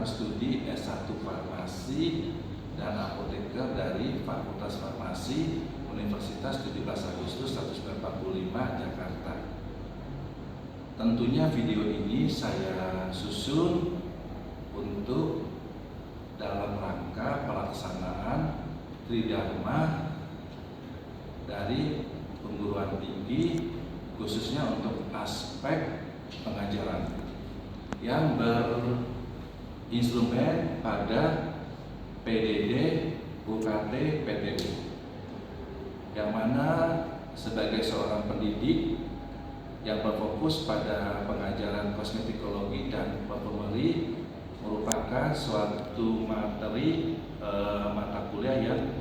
program studi S1 Farmasi dan Apoteker dari Fakultas Farmasi Universitas 17 Agustus 1945 Jakarta. Tentunya video ini saya susun untuk dalam rangka pelaksanaan Tridharma dari perguruan tinggi, khususnya untuk aspek pengajaran yang berinstrumen pada PDD, UKT, PTU, yang mana sebagai seorang pendidik yang berfokus pada pengajaran kosmetikologi dan perfumery merupakan suatu materi mata kuliah yang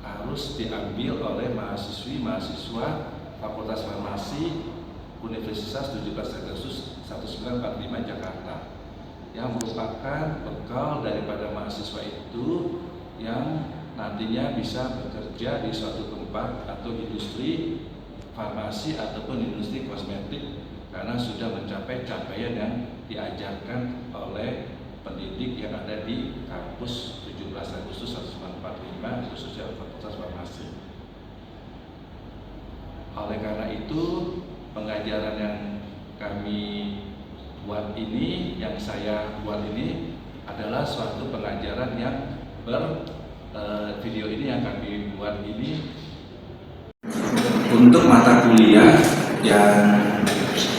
harus diambil oleh mahasiswa Fakultas Farmasi Universitas 17 Agustus 1945 Jakarta, yang merupakan bekal daripada mahasiswa itu yang nantinya bisa bekerja di suatu tempat atau industri farmasi ataupun industri kosmetik, karena sudah mencapai capaian yang diajarkan oleh pendidik yang ada di kampus 17 Agustus 1945 khususnya Fakultas Farmasi. Oleh karena itu, pengajaran yang kami buat ini, yang saya buat ini adalah suatu pengajaran yang video ini yang kami buat ini untuk mata kuliah yang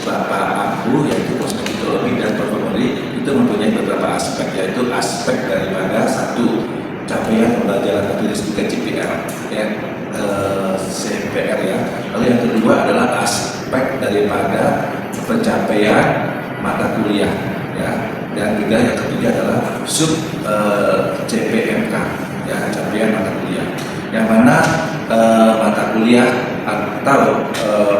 Bapak ampu, yaitu kosmetikologi dan perfumery, itu mempunyai beberapa aspek, yaitu aspek daripada satu, capaian pembelajaran karakteristik CPR ya, CPR ya. Lalu yang kedua adalah aspek daripada pencapaian mata kuliah ya, dan juga yang ketiga adalah sub CPMK ya, capaian mata kuliah, yang mana mata kuliah atau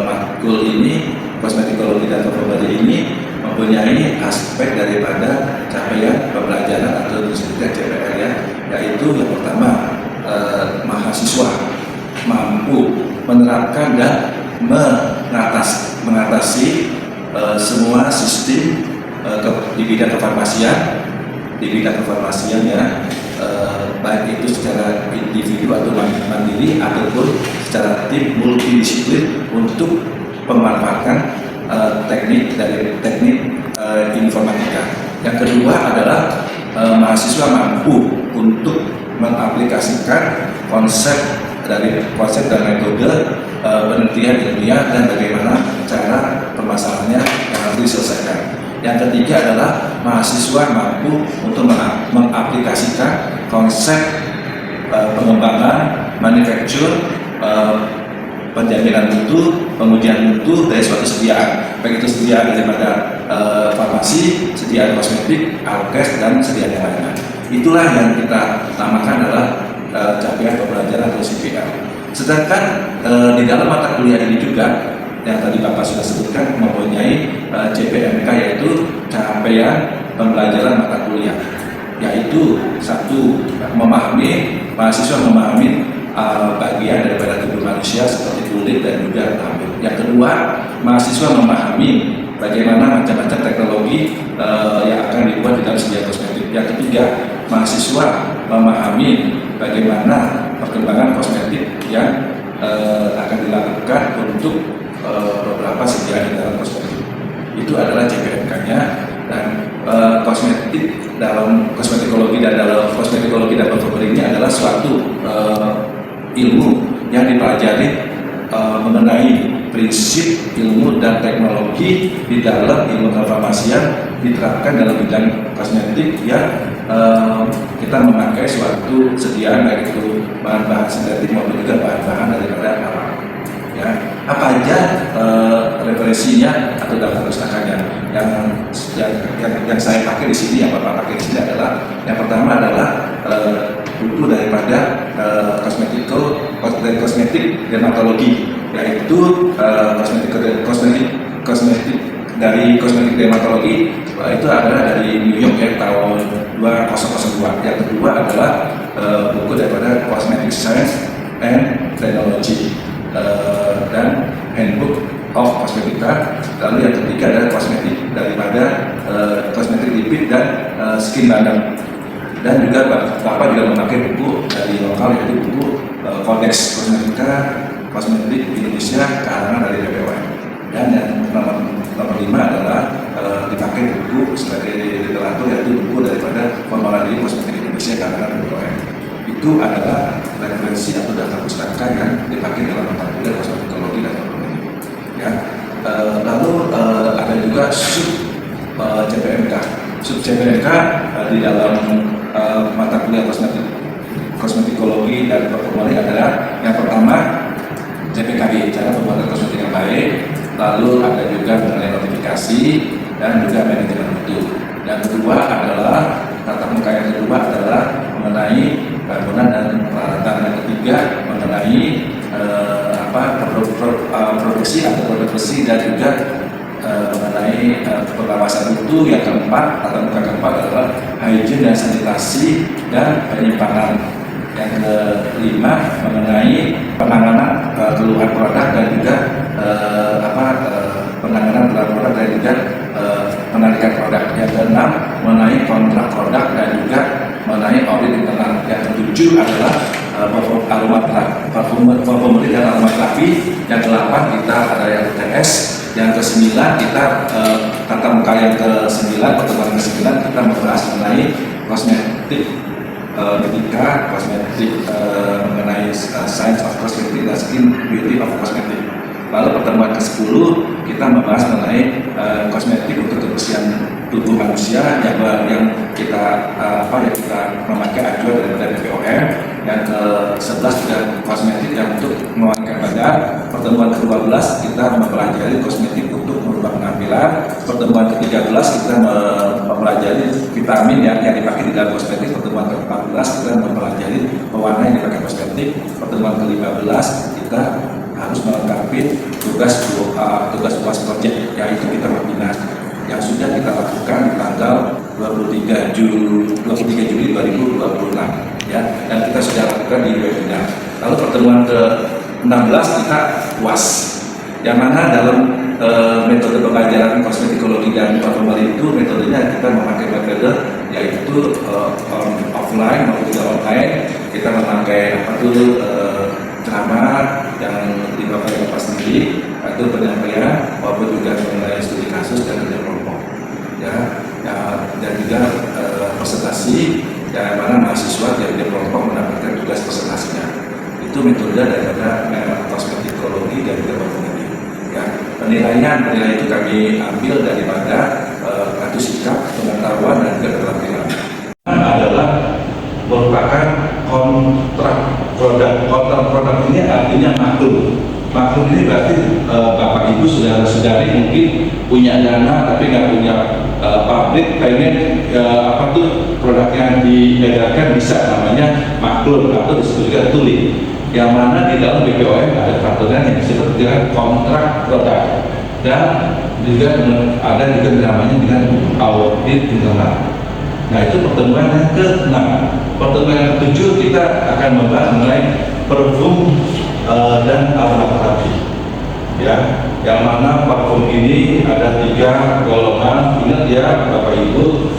matkul ini, kosmetikologi dan perfumery ini mempunyai aspek daripada capaian pembelajaran atau sertifikat CPR ya, yaitu yang pertama, mahasiswa mampu menerapkan dan mengatasi semua sistem di bidang kefarmasian, ya, baik itu secara individu atau mandiri ataupun secara tim multidisiplin untuk pemanfaatan teknik informatika. Yang kedua adalah mahasiswa mampu untuk mengaplikasikan konsep dan metode penelitian ilmiah dan bagaimana cara permasalahannya yang harus diselesaikan. Yang ketiga adalah mahasiswa mampu untuk mengaplikasikan konsep pengembangan, manufacture, penjaminan mutu, pengujian mutu dari suatu sediaan, baik itu sediaan daripada farmasi, sediaan kosmetik, alkes, dan sediaan yang lainnya. Itulah yang kita namakan adalah capaian pembelajaran atau CPR. Sedangkan di dalam mata kuliah ini juga yang tadi Bapak sudah sebutkan mempunyai CPMK, yaitu capaian pembelajaran mata kuliah, yaitu satu, mahasiswa memahami bagian daripada tubuh manusia seperti kulit dan juga rambut. Yang kedua, mahasiswa memahami bagaimana macam-macam teknologi yang akan dibuat di dalam sediaan kosmetik. Yang ketiga, mahasiswa memahami bagaimana perkembangan kosmetik yang akan dilakukan untuk beberapa sediaan di dalam kosmetik. Itu adalah CPMK-nya. Dan kosmetik dalam kosmetikologi dan perfumery ini adalah suatu ilmu yang dipelajari mengenai prinsip ilmu dan teknologi di dalam ilmu kefarmasian diterapkan dalam bidang kosmetik yang kita memakai suatu sediaan, baik itu bahan-bahan sintetik maupun juga bahan-bahan daripada alam. Ya, apa aja referensinya atau daftar pustakanya yang saya pakai di sini, yang Bapak pakai di sini adalah, yang pertama adalah buku daripada kosmetik dermatologi, yaitu kosmetik dari kosmetik dermatologi, itu adalah dari New York ya, tahun 2002. Yang kedua adalah buku daripada Cosmetic Science and Technology dan Handbook of Cosmetica. Lalu yang ketiga adalah kosmetik daripada kosmetik lipid dan skin bandeng. Dan juga Bapak juga memakai buku dari lokal, yaitu buku Kodeks Kosmetik Indonesia karangan dari BPOM. Dan yang nomor 5 adalah dipakai buku sebagai literatur, yaitu buku daripada Formulari Kosmetik Indonesia karangan BPOM. Itu adalah referensi atau daftar pustaka yang dipakai dalam mata kuliah kosmetikologi dan performance. Ya. Lalu ada juga sub CPMK. Sub CPMK di dalam mata kuliah kosmetikologi dan performance adalah yang pertama CPKB, cara pembuatan kosmetik yang baik. Lalu ada juga mengenai notifikasi dan juga manajemen mutu. Yang kedua adalah tatap muka, yang kedua adalah mengenai bangunan dan peralatan. Yang ketiga mengenai produksi atau produk besi dan juga mengenai pengawasan mutu. Yang keempat, tatap muka keempat adalah hygiene dan sanitasi dan penyimpangan. Yang kelima mengenai penanganan keluhan produk dan juga penanganan keluhan produk dan juga penarikan produk. Yang keenam mengenai kontrak produk dan juga mengenai audit internal. Yang ketujuh adalah performance dan aromaterapi. Yang ke-8 kita ada yang UTS. Yang ke-9 kita tatap muka. Yang ke-9 pertemuan ke-9 kita membahas mengenai kosmetik etika, kosmetik mengenai science of cosmetic dan skin beauty of cosmetic. Lalu pertemuan ke-10 kita membahas mengenai kosmetik untuk kebersihan tubuh manusia yang kita kita memakai acuan daripada BPOM. Yang ke-11 juga kosmetik yang untuk mewangikan badan. Pertemuan ke-12 kita mempelajari kosmetik untuk merubah penampilan. Pertemuan ke-13 kita mempelajari vitamin yang dipakai di dalam kosmetik. Pertemuan ke-14 kita mempelajari pewarna yang dipakai kosmetik. Pertemuan ke-15 kita harus melengkapi tugas UAS project, yaitu kita webinar yang sudah kita lakukan di tanggal 23 Juli 2026 ya, dan kita sudah lakukan di webinar. Lalu pertemuan ke-16 kita UAS, yang mana dalam metode pembelajaran kosmetikologi dan performance itu metodenya kita memakai metode yaitu offline maupun juga online. Kita memakai ceramah yang dipakai Bapak sendiri, itu penyampaian maupun juga mengenai studi kasus dan kerja kelompok dan juga presentasi yang mana mahasiswa dari kelompok mendapatkan tugas presentasinya. Itu metode daripada kosmetikologi dan juga performance. Ya, penilaian itu kami ambil daripada kartu sikap, pengetahuan dan juga keterampilan. Adalah merupakan kontrak produk. Kontrak produk ini artinya maklum. Maklum ini berarti Bapak Ibu saudara-saudari mungkin punya dana tapi nggak punya pabrik, pengen produk yang diedarkan bisa namanya maklum atau disebut juga tuli. Yang mana di dalam BPOM ada peraturan yang disebut dengan kontrak produk dan juga ada juga namanya dengan audit internal. Nah, itu pertemuan yang ke-6. Pertemuan yang ke-7 kita akan membahas mengenai parfum dan aromaterapi. Ya, yang mana parfum ini ada 3 golongan. Ingat ya Bapak Ibu,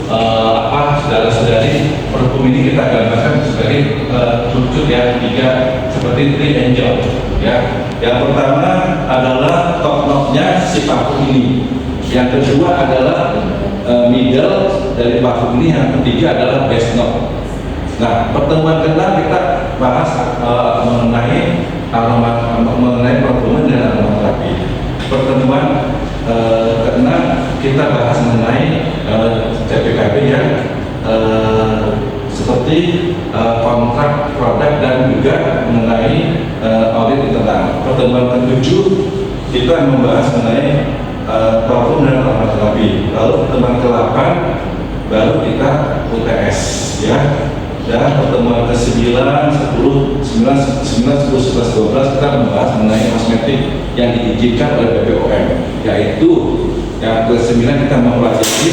saudara-saudari, parfum ini kita gambarkan sebagai struktur ya 3 seperti 3 angel. Ya, yang pertama adalah top note-nya si parfum ini. Yang kedua adalah middle dari parfum ini. Yang ketiga adalah base note. Nah, pertemuan ke-6 kita bahas mengenai parfum dan aromaterapi. Pertemuan ke-6 kita bahas mengenai CPKB yang seperti kontrak produk dan juga mengenai audit internal. Pertemuan ke-7 kita membahas mengenai parfum dan aromaterapi. Lalu pertemuan ke-8 baru kita UTS ya. Dan pertemuan ke-9, 10, 11, 12 kita membahas mengenai kosmetik yang diizinkan oleh BPOM, yaitu yang ke-9 kita mempelajari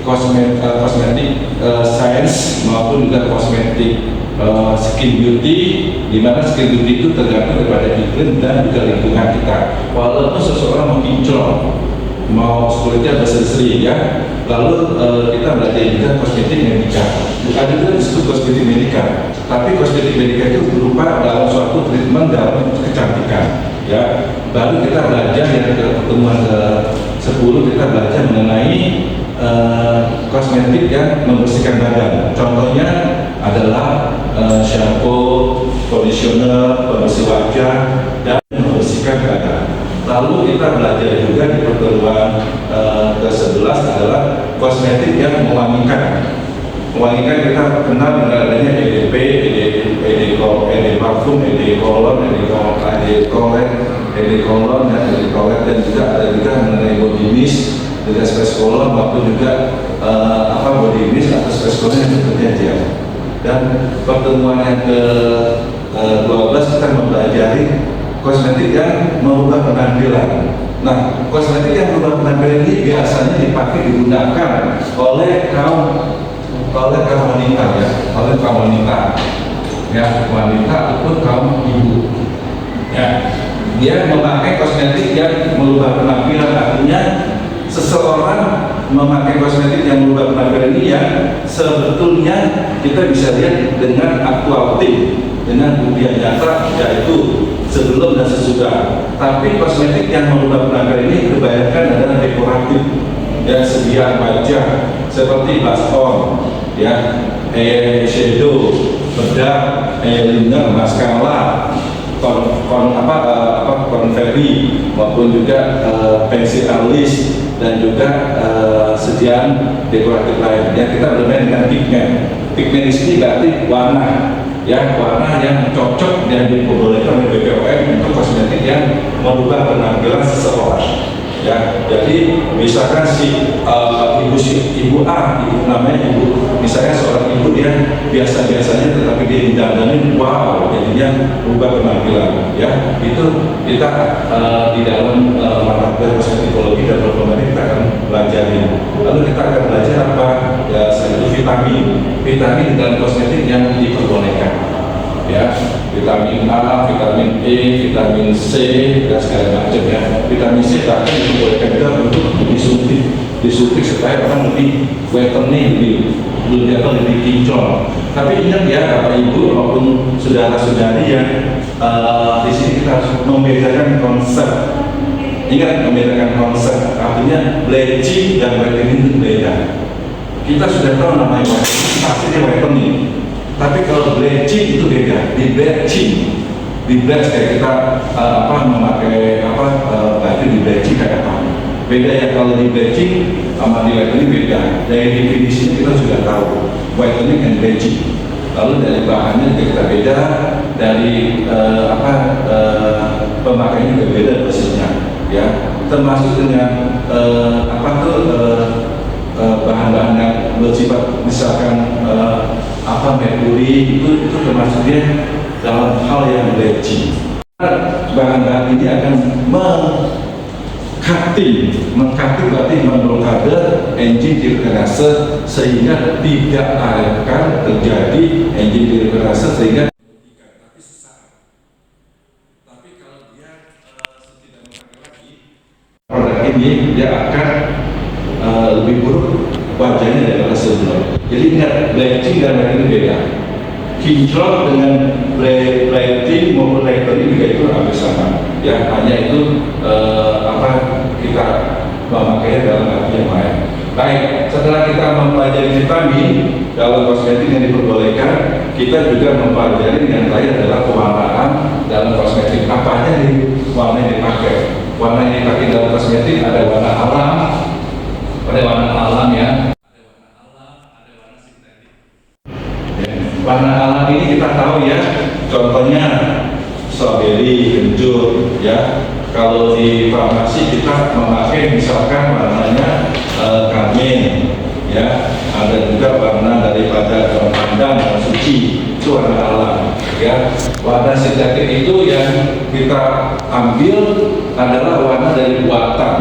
kosmetik science maupun juga kosmetik skin beauty, di mana skin beauty itu tergantung daripada iklim dan juga lingkungan kita. Walaupun seseorang mengkinclong mau kulitnya berseri-seri ya. Lalu kita belajar juga kosmetik medika. Ada juga disebut kosmetik medika, tapi kosmetik medika itu berupa dalam suatu treatment dalam kecantikan ya. Baru kita belajar yang ke pertemuan ke-10 kita belajar mengenai kosmetik yang membersihkan badan. Contohnya adalah shampoo, conditioner, pembersih wajah, dan membersihkan badan. Lalu kita belajar juga di pertemuan ke-11 adalah kosmetik yang mewangikan. Mewangikan kita kenal dengan adanya EDP, ED parfum, ED cologne, ED cologne, dan juga ada juga mengenai body mist, juga space cologne maupun juga body mist atau space cologne yang bentuknya gel. Dan pertemuan yang ke-12 kita mempelajari kosmetik yang merubah penampilan. Nah, kosmetik yang merubah penampilan ini biasanya digunakan oleh kaum wanita ya, wanita ataupun kaum ibu. Ya, dia memakai kosmetik yang merubah penampilan, artinya seseorang memakai kosmetik yang merubah penampilan ini yang sebetulnya kita bisa lihat dengan aktual dengan bukti yang nyata, yaitu sebelum dan sesudah. Tapi kosmetik yang merubah penampilan ini kebanyakan adalah dekoratif, ya, sediaan wajah seperti blush on, ya, shadow, bedak, eyeliner, maskara, konveri, maupun juga pensil alis, dan juga sediaan dekoratif lain. Ya, kita bermain dengan pigmen. Pigmen di sini berarti warna. Ya, warna yang cocok dan diperbolehkan oleh BPOM untuk kosmetik yang merubah penampilan seseorang. Ya, jadi misalkan ibu namanya ibu, misalnya seorang ibu dia biasanya tetapi dia didandani, wow, jadinya berubah penampilan. Ya, itu kita di dalam mata kuliah kosmetikologi dan perkembangan kita akan pelajari. Lalu kita akan belajar apa? Ya, satu vitamin di dalam kosmetik yang diperbolehkan. Ya, vitamin A, vitamin E, vitamin C, dan segala macam ya. Vitamin C bahkan dibolehkan juga untuk disuntik supaya orang lebih whitening, lebih kinclong. Tapi ingat ya, Bapak Ibu maupun saudara-saudari yang di sini kita harus membedakan konsep. Ingat, membedakan konsep. Artinya bleaching dan whitening itu beda. Kita sudah tahu namanya whitening, pasti dia whitening. Tapi kalau bleaching itu beda. Di bleach kayak kita memakai baju di bleaching kayak apa? Beda ya, kalau di bleaching sama di whitening beda. Dari definisinya kita sudah tahu whitening and bleaching. Lalu dari bahannya juga kita beda, dari pemakaiannya juga beda pastinya. Ya, termasuk dengan bahan-bahan yang bersifat misalkan merkuri itu termasuk dia dalam hal yang bleaching. Bahan-bahan ini akan mengcutting berarti memblokade enzim tirokinase sehingga tidak akan terjadi enzim tirokinase sehingga tapi kalau dia tidak memakai lagi produk ini dia akan lebih buruk wajahnya daripada sebelum. Jadi ingat, bleaching dan whitening beda. Kinclong dengan bleaching maupun whitening juga itu hampir sama. Ya, hanya itu kita memakai dalam arti yang lain. Baik, setelah kita mempelajari vitamin dalam kosmetik yang diperbolehkan, kita juga mempelajari yang lain adalah pewarnaan dalam kosmetik. Apa aja nih warna yang dipakai? Warna yang dipakai dalam kosmetik ada warna alam, ya. Warna alam ini kita tahu ya, contohnya strawberry, kencur, ya. Kalau di farmasi kita memakai misalkan warnanya karmin, ya. Ada juga warna daripada daun pandan, daun suci, itu warna alam, ya. Warna sintetik itu yang kita ambil adalah warna dari buatan.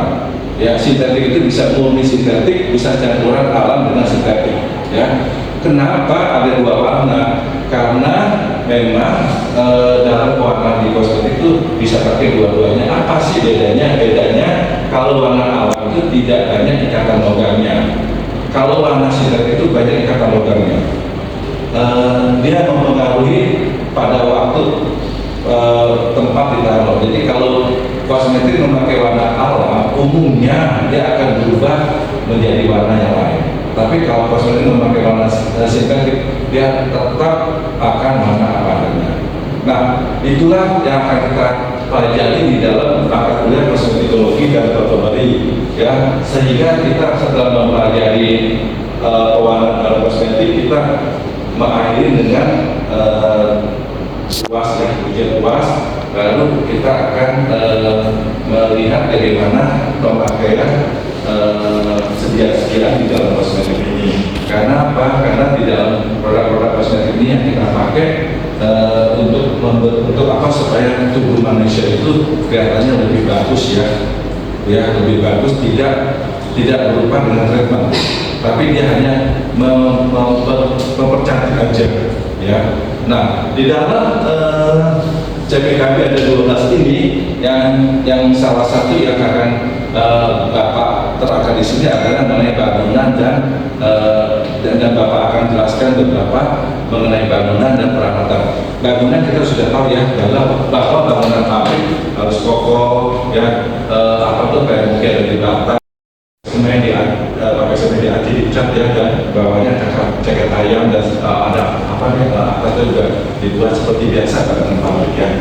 Ya, sintetik itu bisa murni sintetik, bisa campuran alam dengan sintetik. Ya, Kenapa ada dua warna? Karena memang dalam warna di kosmetik itu bisa pakai dua-duanya. Apa sih bedanya? Bedanya kalau warna alam itu tidak banyak ikatan logamnya. Kalau warna sintetik itu banyak ikatan logamnya. Dia mempengaruhi pada waktu tempat ditaruh. Jadi kalau kosmetik memakai warna alam, umumnya dia akan berubah menjadi warna yang lain. Tapi kalau kosmetik memakai warna sintetik, dia tetap akan warna apa adanya. Nah, itulah yang akan kita pelajari di dalam mata kuliah kosmetikologi dan performeri, ya. Sehingga kita setelah mempelajari pewarnaan dalam kosmetik, kita mengakhiri dengan UAS, ya, ujian UAS. Lalu kita akan melihat bagaimana pemakaian sedia-sediaan di dalam kosmetik ini. Karena apa? Karena di dalam produk-produk kosmetik ini yang kita pakai untuk apa, supaya tubuh manusia itu kelihatannya lebih bagus, ya lebih bagus, tidak berupa dengan treatment, tapi dia hanya mempercantik aja, ya. Nah, di dalam CPKB ada 12 ini yang salah satu yang akan Bapak terangkan di sini adalah mengenai bangunan dan Bapak akan jelaskan beberapa mengenai bangunan dan peralatan. Bangunan kita sudah tahu, ya, bahwa bangunan pabrik harus kokoh, ya, apa tuh kayak mungkin ada di bata, semuanya pakai semen di dicat, ya, dan bawahnya ceket ayam, dan ada apa nih, atasnya juga dibuat seperti biasa bangunan pabrik, ya.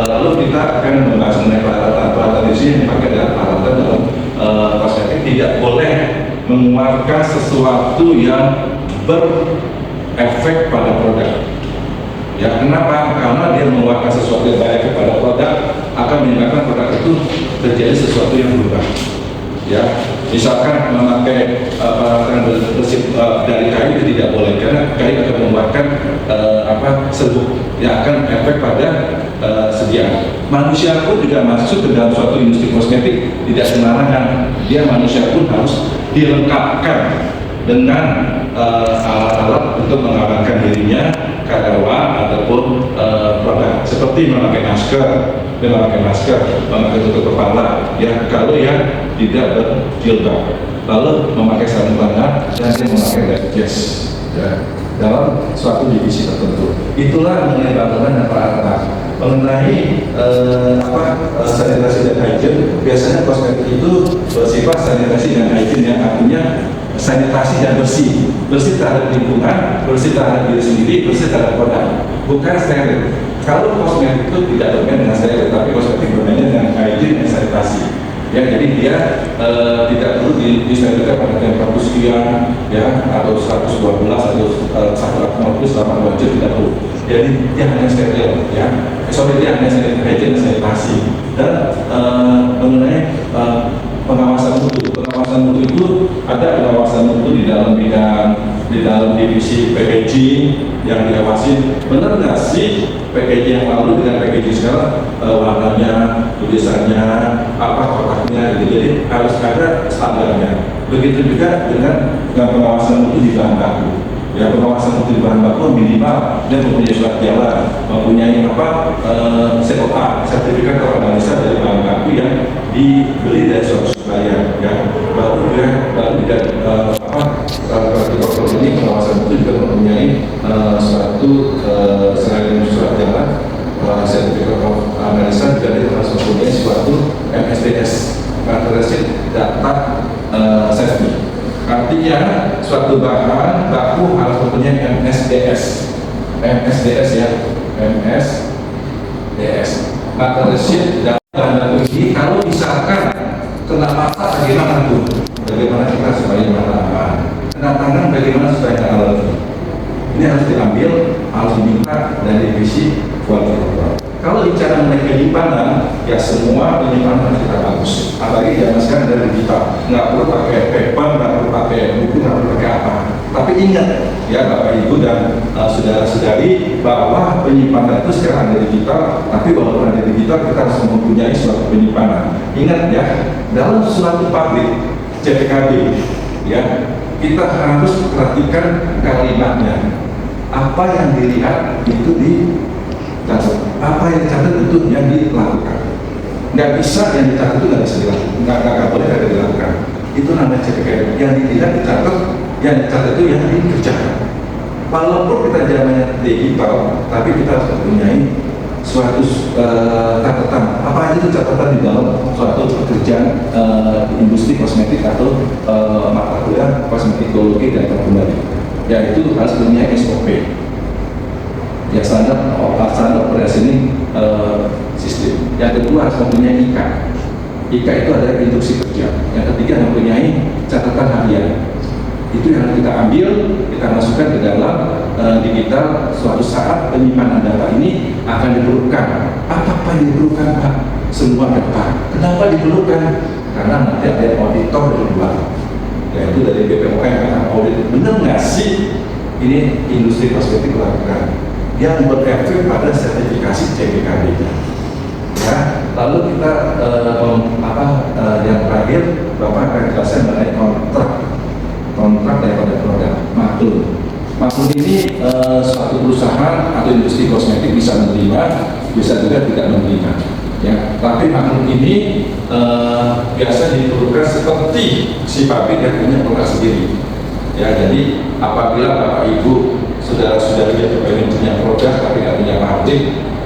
Lalu kita akan membahas mengenai peralatan di sini dipakai dalam peralatan dalam kosmetik tidak boleh mengeluarkan sesuatu yang berefek pada produk. Ya, kenapa? Karena dia mengeluarkan sesuatu yang berefek pada produk akan menyebabkan produk itu terjadi sesuatu yang berubah. Ya, misalkan memakai peralatan bersih dari kayu itu tidak boleh, karena kayu akan mengeluarkan serbuk yang akan efek pada sediaan. Manusia pun juga masuk ke dalam suatu industri kosmetik tidak sembarangan. Dia manusia pun harus dilengkapkan dengan alat-alat untuk mengamankan dirinya, karyawan ataupun produk, seperti memakai masker, memakai tutup kepala, ya, kalau yang tidak berjilbab, lalu memakai sarung tangan, dan dia memakai gas, ya, dalam suatu divisi tertentu. Itulah mengenai bangunan dan peralatan. Mengenai sanitasi dan hygiene, biasanya kosmetik itu bersifat sanitasi dan hygiene, yang artinya sanitasi dan bersih terhadap lingkungan, bersih terhadap diri sendiri, bersih terhadap produk, bukan steril. Kalau kosmetik itu tidak bermain dengan steril, tapi kosmetik bermain dengan hygiene dan sanitasi. Ya, jadi dia tidak perlu disterilkan pada temperatur sekian, ya, atau 112 atau 150 selama 2 jam, tidak perlu. Jadi dia hanya steril, ya. Dia hanya hygiene dan sanitasi. Dan mengenai pengawasan mutu. Pengawasan mutu itu ada pengawasan mutu di dalam divisi packaging yang diawasi. Benar nggak sih packaging yang lalu dengan packaging sekarang warnanya, tulisannya, apa kotaknya, gitu. Jadi harus ada standarnya. Begitu juga dengan pengawasan mutu di bahan baku. Ya, pengawasan mutu di bahan baku minimal dia mempunyai surat jalan, mempunyai COA, sertifikat organisasi dari bahan baku yang dibeli dari suatu supplier, ya. Baru ini pengawasan mutu juga mempunyai suatu selain surat jalan, sertifikat organisasi juga dia harus mempunyai suatu MSDS, Material Data Safety. Artinya suatu bahan baku harus mempunyai MSDS, ya, MSDS. Material sheet dan bahan ini kalau misalkan kena mata, bagaimana tuh? Bagaimana kita supaya mata aman? Kena tangan, bagaimana supaya nggak alergi? Ini harus diambil, harus diminta dari divisi kualitas. Kalau bicara mengenai penyimpanan, ya semua penyimpanan harus kita bagus. Apalagi zaman sekarang dari digital, nggak perlu pakai paper, nggak perlu pakai buku, nggak perlu pakai apa. Tapi ingat, ya Bapak Ibu dan saudara-saudari, bahwa penyimpanan itu sekarang ada digital. Tapi walaupun ada digital, kita harus mempunyai suatu penyimpanan. Ingat, ya, dalam suatu pabrik CPKB, ya, kita harus perhatikan kalimatnya. Apa yang dilihat itu dicatat, apa yang dicatat itu yang dilakukan. Nggak bisa yang dicatat itu nggak bisa dilakukan, nggak boleh ada dilakukan. Itu namanya CPKM. Yang dilihat dicatat, yang dicatat itu yang dikerjakan. Walaupun kita zamannya digital, tapi kita harus mempunyai suatu catatan. Apa aja itu catatan di dalam suatu pekerjaan industri kosmetik atau mata kuliah kosmetikologi dan perkembangan. Yaitu harus punya SOP. Ya standar operasi ini sistem. Yang kedua harus mempunyai IKA. IKA itu adalah instruksi kerja. Yang ketiga mempunyai catatan harian. Itu yang kita ambil, kita masukkan ke dalam digital. Suatu saat penyimpanan data ini akan diperlukan. Apa yang diperlukan, Pak? Semua data. Kenapa diperlukan? Karena nanti ada auditor dari luar, yaitu dari BPOM yang akan audit. Benar nggak sih ini industri kosmetik lakukan? Yang berefek pada sertifikasi CPKB-nya. Ya, lalu kita yang terakhir, Bapak akan jelaskan mengenai kontrak daripada produk maklum. Maklum ini suatu perusahaan atau industri kosmetik bisa menerima, bisa juga tidak menerima. Ya, tapi maklum ini biasa diperlukan seperti si pabrik yang punya produk sendiri. Ya, jadi apabila Bapak Ibu saudara-saudari yang kepengen punya produk tapi nggak punya pabrik,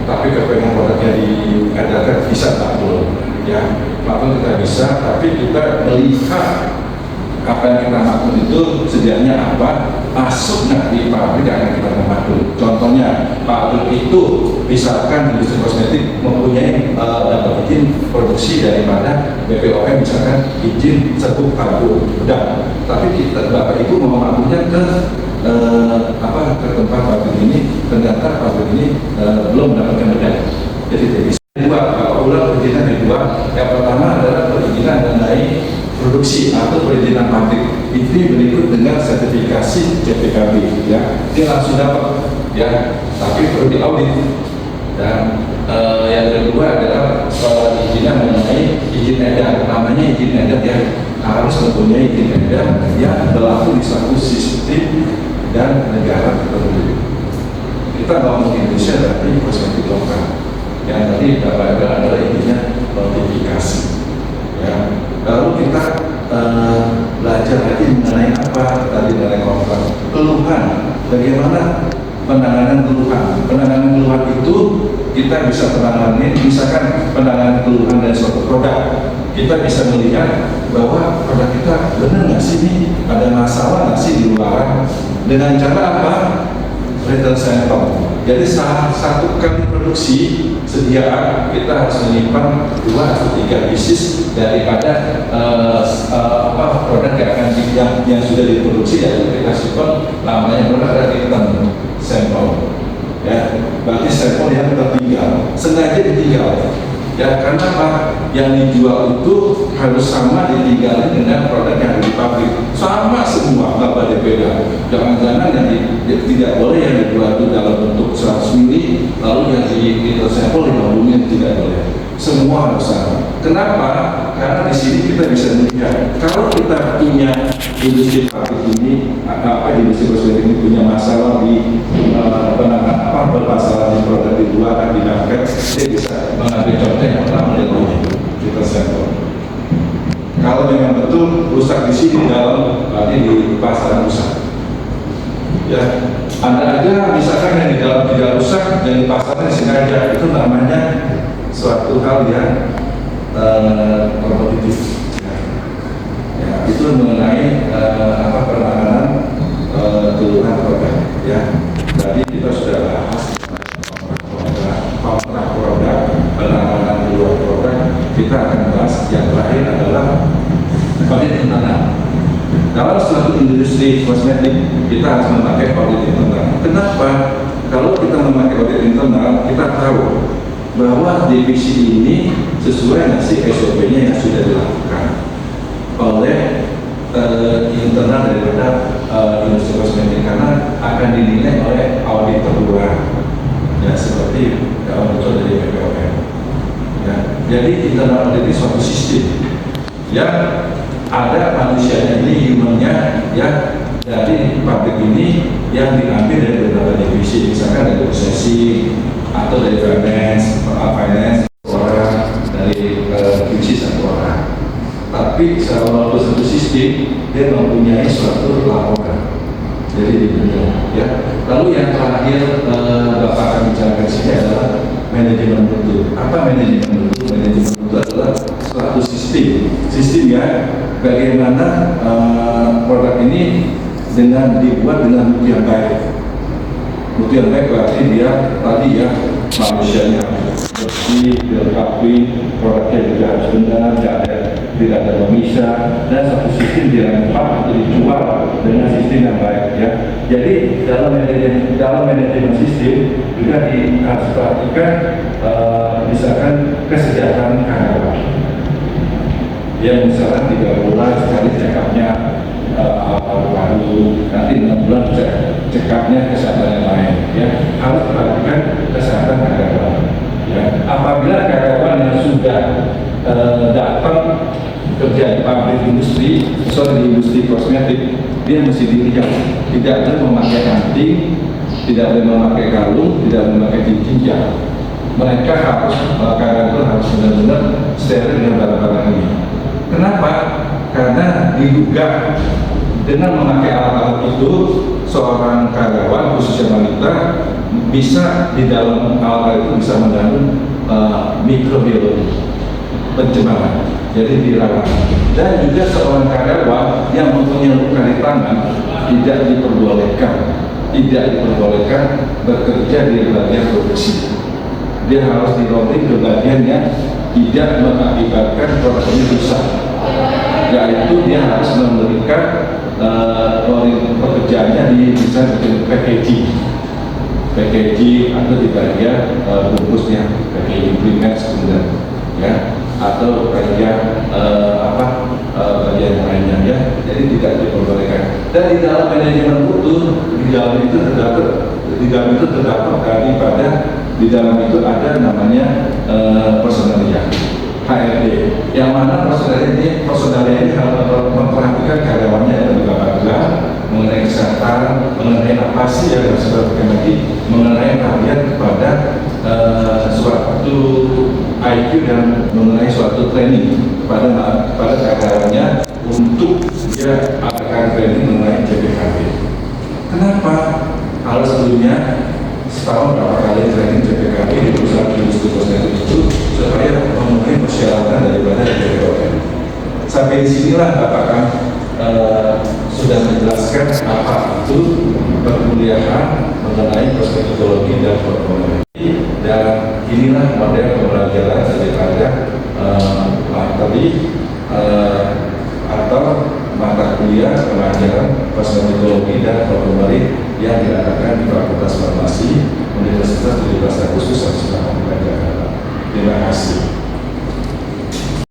tapi kepengen produknya diadakan, bisa maklum. Ya, maklum kita bisa, tapi kita melihat apa yang kita maklum itu sedianya apa, masuk nggak di pabrik yang akan kita maklum. Contohnya pabrik itu misalkan industri kosmetik mempunyai dapat izin produksi daripada BPOM, misalkan izin serbuk tabur bedak, tapi kita Bapak Ibu mau maklumnya ke tempat pabrik ini, ternyata pabrik ini belum mendapatkan bedak. Jadi tidak bisa. Dua, ulang perizinan kedua. Yang pertama adalah perizinan mengenai produksi atau perizinan pabrik. Itu berikut dengan sertifikasi CPKB. Ya, dia langsung dapat. Ya, tapi perlu diaudit. Dan yang kedua adalah perizinan mengenai izin edar. Namanya izin edar yang harus mempunyai izin edar yang berlaku di suatu sistem dan negara tertentu. Kita ngomong Indonesia tapi kosmetik lokal. Yang tadi dapat adalah intinya notifikasi. Ya. Lalu kita belajar lagi mengenai apa tadi, mengenai kontrak. Keluhan, bagaimana penanganan keluhan? Penanganan keluhan itu kita bisa penanganin, misalkan penanganan keluhan dari suatu produk. Kita bisa melihat bahwa produk kita benar nggak sih ini, ada masalah nggak sih di luaran? Dengan cara apa? Return sample. Jadi satu kali produksi sediaan kita harus menyimpan 2 atau 3 pieces daripada produk yang sudah diproduksi, yaitu kita simpan namanya produk return sample. Ya, berarti sampel yang tertinggal sengaja ditinggal. Ya, karena apa? Yang dijual itu harus sama ditinggalin dengan produk yang di pabrik. Sama semua, nggak ada beda. Jangan-jangan yang tidak boleh yang dijual itu dalam bentuk 100 mili, lalu yang di sampel 50 tidak boleh. Semua harus sama. Kenapa? Karena di sini kita bisa melihat kalau kita punya industri pabrik ini, industri kosmetik ini punya masalah di bermasalah di produk di luar, di market, dia bisa mengambil contoh yang pertama dari kita sampel. Kalau memang betul rusak di sini dalam, berarti di pasaran rusak. Ya, ada aja misalkan yang di dalam tidak rusak dan di pasaran sengaja, itu namanya suatu hal yang kompetitif. Ya, itu mengenai penanganan keluhan produk. Ya, jadi kita sudah bahas kontrak produk, penanganan keluhan produk. Kita akan bahas yang terakhir adalah audit internal. Dalam suatu industri kosmetik kita harus memakai audit internal. Kenapa? Kalau kita memakai audit internal, kita tahu bahwa divisi ini sesuai nggak sih SOP-nya yang sudah dilakukan oleh internal daripada industri kosmetik, karena akan dinilai oleh auditor luar, ya, seperti auditor dari BPOM. Ya, jadi internal audit ini suatu sistem yang ada manusianya, ini humannya, ya, dari pabrik ini yang diambil dari beberapa divisi, misalkan dari prosesi atau dari finance, orang dari divisi satu orang. Tapi selama satu sistem dia mempunyai suatu laporan. Jadi diberikan, ya. Lalu yang terakhir Bapak akan bicarakan sini adalah manajemen mutu. Apa manajemen mutu? Manajemen mutu adalah suatu sistem ya, bagaimana produk ini dibuat dengan mutu yang baik. Mutu yang baik berarti dia tadi ya, manusianya bersih, dilengkapi, produknya juga harus benar, tidak ada pemisah, dan satu sistem dilengkap atau dijual dengan sistem yang baik ya. Jadi dalam manajemen sistem juga harus perhatikan misalkan kesejahteraan karyawan. Ya misalkan 3 bulan sekali check-up-nya baru, nanti 6 bulan check-up-nya kesehatan yang lain ya. Harus perhatikan kesehatan karyawan ya. Apabila karyawan yang sudah datang kerja di pabrik industri, misalnya di industri kosmetik, dia mesti dilihat, tidak boleh memakai anting, tidak boleh memakai kalung, tidak boleh memakai cincin jam. Mereka karyawan harus benar-benar steril dengan barang-barang ini. Kenapa? Karena diduga dengan memakai alat-alat itu, seorang karyawan khususnya wanita bisa di dalam alat itu bisa mengandung mikrobiologi, pencemaran. Jadi dilarang. Dan juga seorang karyawan yang mempunyai luka di tangan tidak diperbolehkan bekerja di bagian produksi. Dia harus dirobek ke bagian yang tidak mengakibatkan produk ini rusak. Yaitu dia harus memberikan pekerjaannya di misalnya packaging atau di bagian bungkusnya, packaging primer sekunder ya, atau bagian bagian lainnya ya. Jadi tidak diperbolehkan. Dan di dalam manajemen mutu, di dalam itu terdapat daripada di dalam itu ada namanya personalia HRD, yang mana personalia ini harus memperhatikan karyawannya yang lebih bagus mengenai kesehatan, mengenai apa sih yang harus dilakukan lagi, mengenai perhatian kepada suatu IQ dan mengenai suatu training kepada karyawannya untuk dia akan training mengenai JPKB. Kenapa? Kalau sebelumnya setahun berapa kali training JPKB di perusahaan industri kosmetik itu supaya memenuhi persyaratan daripada JPKB. Sampai di sinilah Bapak kan sudah menjelaskan apa itu perkuliahan mengenai kosmetologi dan performologi, dan inilah model pembelajaran daripada materi atau mata kuliah pelajaran kosmetologi dan performologi yang diadakan di Fakultas Farmasi Universitas 17 Agustus 1945 Jakarta. Terima kasih.